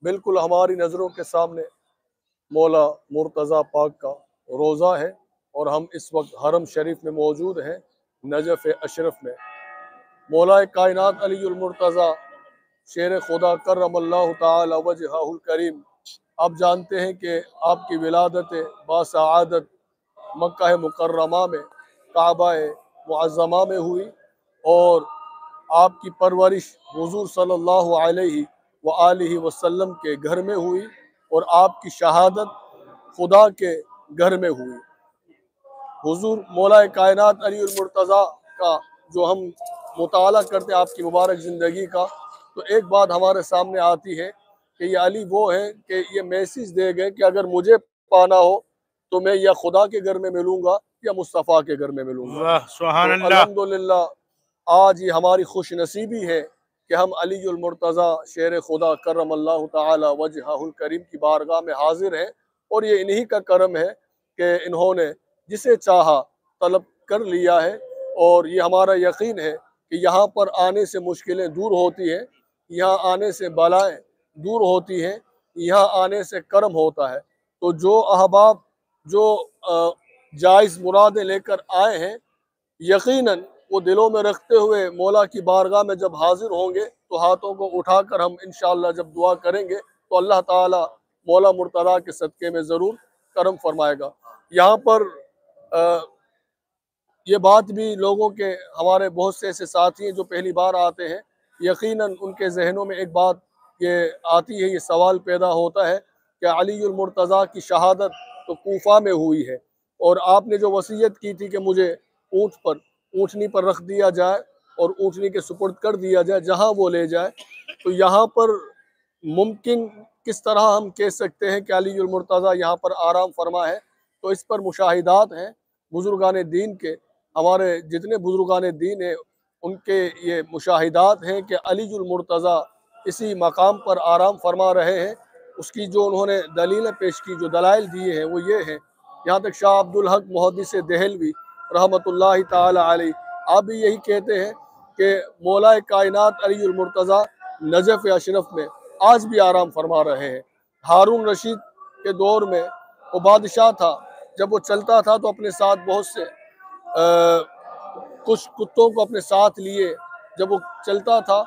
बिल्कुल हमारी नज़रों के सामने मौला मुर्तज़ा पाक का रोज़ा है और हम इस वक्त हरम शरीफ में मौजूद हैं, नजफ़ अशरफ में। मौला कायनात अलीउल मुर्तज़ा शेर खुदा करमल्लाहु ताला वजहुल करीम, आप जानते हैं कि आपकी विलादत बासआदत मक्का मुकर्रमा में, काबा मुअज़्ज़मा में हुई और आपकी परवरिश हुज़ूर सल्लल्लाहु अलैहि व आलिहि वसल्लम के घर में हुई और आपकी शहादत खुदा के घर में हुई। हुज़ूर मौला कायनात अलीउल मुर्तज़ा का जो हम मुताला करते हैं आपकी मुबारक ज़िंदगी का, तो एक बात हमारे सामने आती है कि ये अली वो है कि ये मैसेज दे गए कि अगर मुझे पाना हो तो मैं या खुदा के घर में मिलूँगा या मुस्तफ़ा के घर में मिलूँगा। वाह सुभान तो अल्लाह। अल्हम्दुलिल्लाह आज ये हमारी खुश नसीबी है कि हम अलीउल मुर्तज़ा शेर खुदा करमल्लाहु ताला वजहुल करीम की बारगाह में हाजिर हैं और ये इन्हीं का करम है कि इन्होंने जिसे चाहा तलब कर लिया है। और ये हमारा यकीन है कि यहाँ पर आने से मुश्किलें दूर होती हैं, यहाँ आने से बलाएं दूर होती हैं, यहाँ आने से करम होता है। तो जो अहबाब जो जायज़ मुरादें लेकर आए हैं, यकीनन वो दिलों में रखते हुए मौला की बारगाह में जब हाजिर होंगे तो हाथों को उठाकर हम इंशाअल्लाह जब दुआ करेंगे तो अल्लाह ताला मौला मुर्तज़ा के सदक़े में ज़रूर करम फरमाएगा। यहाँ पर ये बात भी लोगों के हमारे बहुत से ऐसे साथी हैं जो पहली बार आते हैं, यकीनन उनके जहनों में एक बात ये आती है, ये सवाल पैदा होता है कि अलीउल मुर्तज़ा की शहादत तो कूफा में हुई है और आपने जो वसीयत की थी कि मुझे ऊँटनी पर रख दिया जाए और ऊँटनी के सुपुर्द कर दिया जाए जहाँ वो ले जाए, तो यहाँ पर मुमकिन किस तरह हम कह सकते हैं कि अलीउल मुर्तज़ा यहाँ पर आराम फरमा है। तो इस पर मुशाहिदात हैं बुजुर्गान दीन के, हमारे जितने बुजुर्गान दीन हैं उनके ये मुशाहिदात हैं कि अलीउल मुर्तज़ा इसी मकाम पर आराम फरमा रहे हैं। उसकी जो उन्होंने दलीलें पेश की, जो दलाइल दिए हैं वो ये हैं, यहाँ तक शाह अब्दुल हक मुहद्दिस देहलवी रहमतुल्लाहि ताला अलैह आप भी यही कहते हैं कि मौला कायनात अलीउल मुर्तज़ा नजफ़ अशरफ में आज भी आराम फरमा रहे हैं। हारून रशीद के दौर में वो बादशाह था, जब वो चलता था तो अपने साथ बहुत से कुछ कुत्तों को अपने साथ लिए जब वो चलता था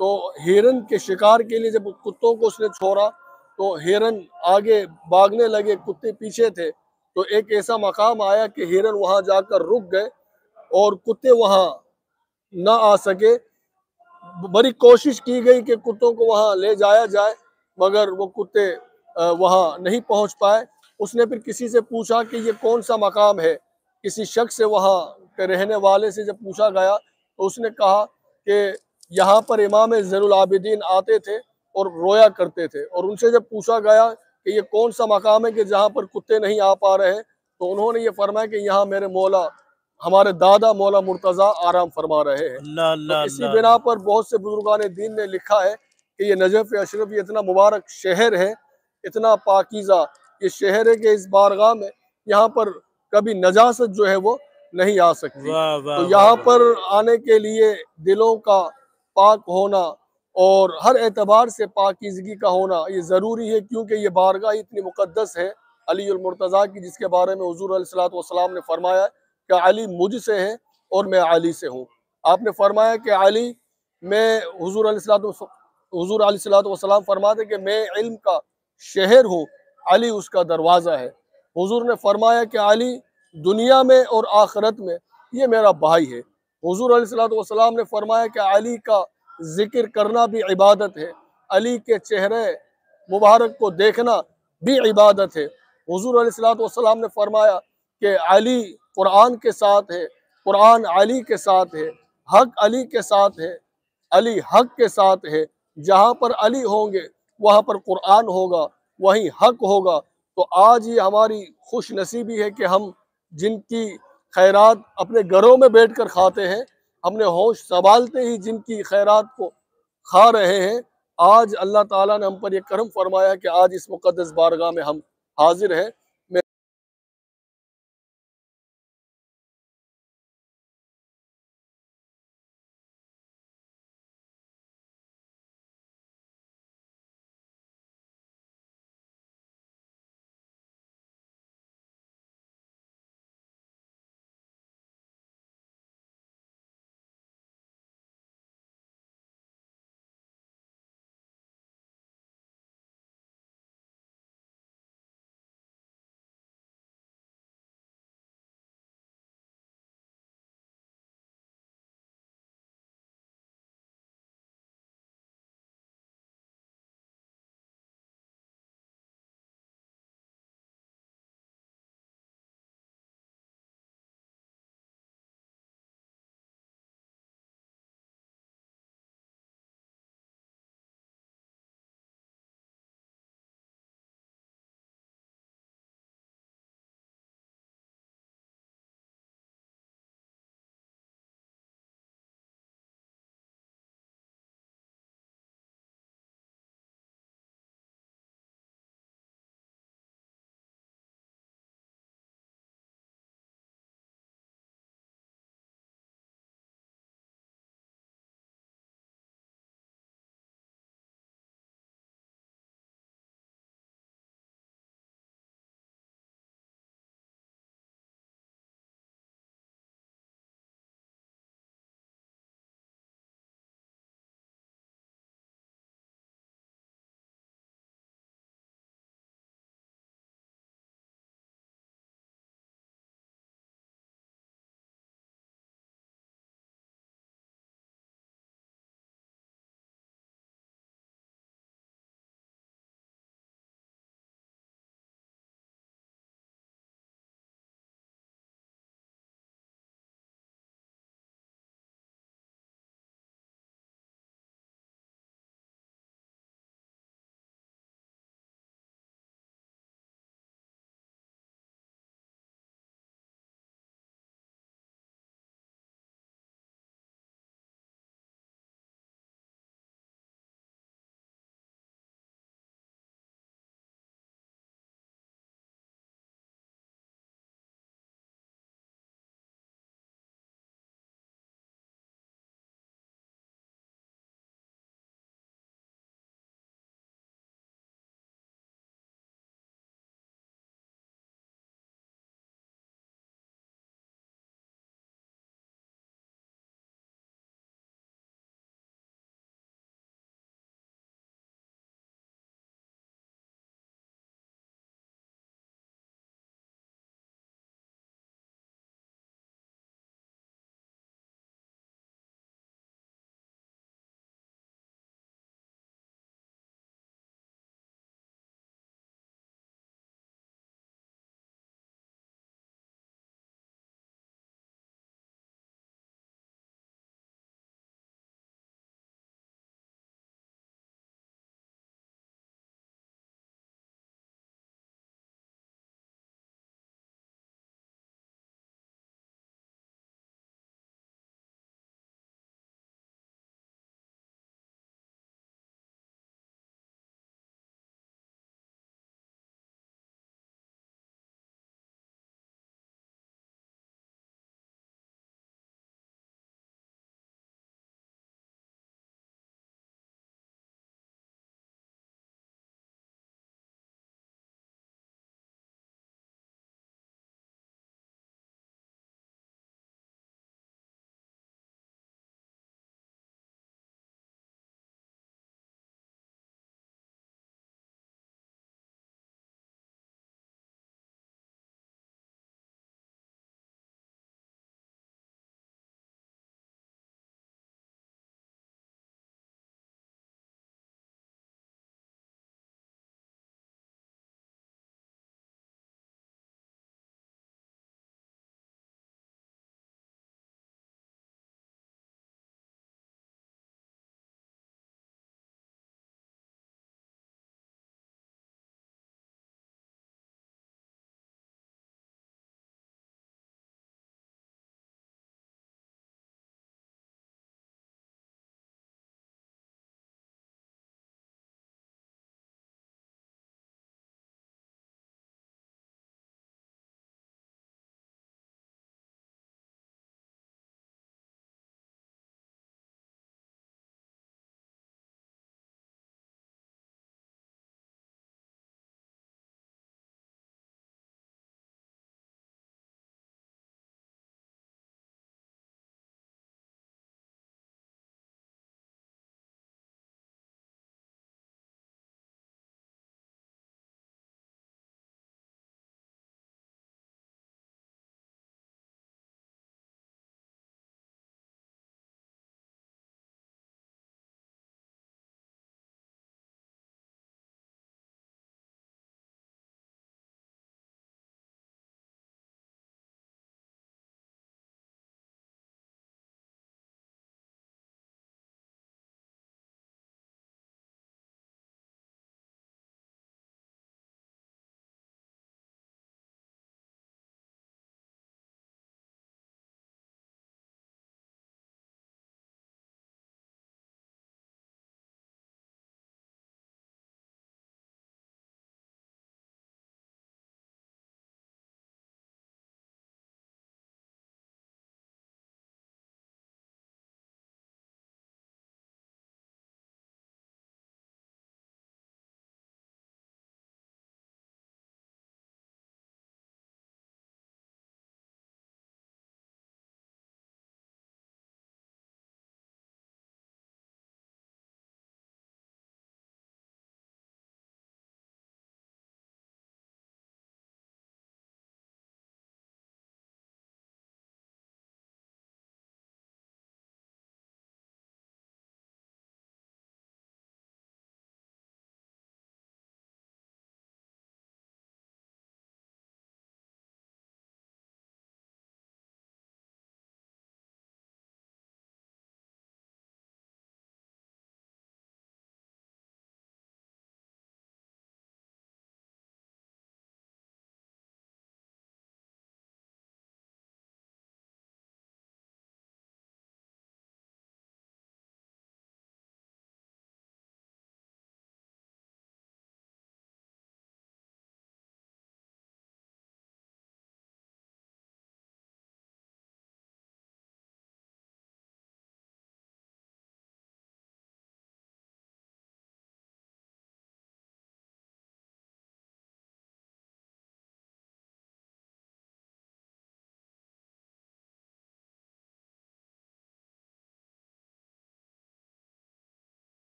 तो हिरन के शिकार के लिए जब कुत्तों को उसने छोड़ा तो हिरन आगे भागने लगे, कुत्ते पीछे थे। तो एक ऐसा मकाम आया कि हिरन वहाँ जाकर रुक गए और कुत्ते वहाँ ना आ सके। बड़ी कोशिश की गई कि कुत्तों को वहाँ ले जाया जाए मगर वो कुत्ते वहाँ नहीं पहुँच पाए। उसने फिर किसी से पूछा कि ये कौन सा मकाम है, किसी शख्स से वहाँ के रहने वाले से जब पूछा गया तो उसने कहा कि यहाँ पर इमाम ज़ैनुल आबिदीन आते थे और रोया करते थे। और उनसे जब पूछा गया कि ये कौन सा मकाम है कि जहाँ पर कुत्ते नहीं आ पा रहे हैं, तो उन्होंने ये फरमाया कि यहाँ मेरे मौला हमारे दादा मौला मुर्तज़ा आराम फरमा रहे हैं। तो इसी बिना पर बहुत से बुजुर्गान दीन ने लिखा है कि ये नजफ़ अशरफ ये इतना मुबारक शहर है, इतना पाकीज़ा ये शहर है कि इस बारगाह में यहाँ पर कभी नजासत जो है वो नहीं आ सकती। तो यहाँ पर आने के लिए दिलों का पाक होना और हर एतबार से पाकीज़गी का होना ये ज़रूरी है, क्योंकि ये बारगाह इतनी मुक़द्दस है अलीउल मुर्तज़ा की, जिसके बारे में हुज़ूर अलैहिस्सलातु वस्सलाम ने फरमाया कि अली मुझसे है और मैं अली से हूँ। आपने फरमाया कि अली मैं हुज़ूर अलैहिस्सलातु वस्सलाम फरमाते कि मैं इल्म का शहर हूँ, अली उसका दरवाज़ा है। हुज़ूर ने फरमाया कि अली दुनिया में और आखिरत में ये मेरा भाई है। हुज़ूर अलैहिस्सलातु वस्सलाम ने फरमाया कि अली का जिक्र करना भी इबादत है, अली के चेहरे मुबारक को देखना भी इबादत है। हुज़ूर अलैहिस्सलातु वस्सलाम ने फरमाया कि अली कुरान के साथ है, कुरान अली के साथ है, हक अली के साथ है, अली हक के साथ है। जहाँ पर अली होंगे वहाँ पर कुरान होगा, वहीं हक होगा। तो आज ये हमारी खुश नसीबी है कि हम जिनकी खैरात अपने घरों में बैठकर खाते हैं, हमने होश संभालते ही जिनकी खैरात को खा रहे हैं, आज अल्लाह ताला ने हम पर ये करम फरमाया कि आज इस मुक़द्दस बारगाह में हम हाजिर हैं।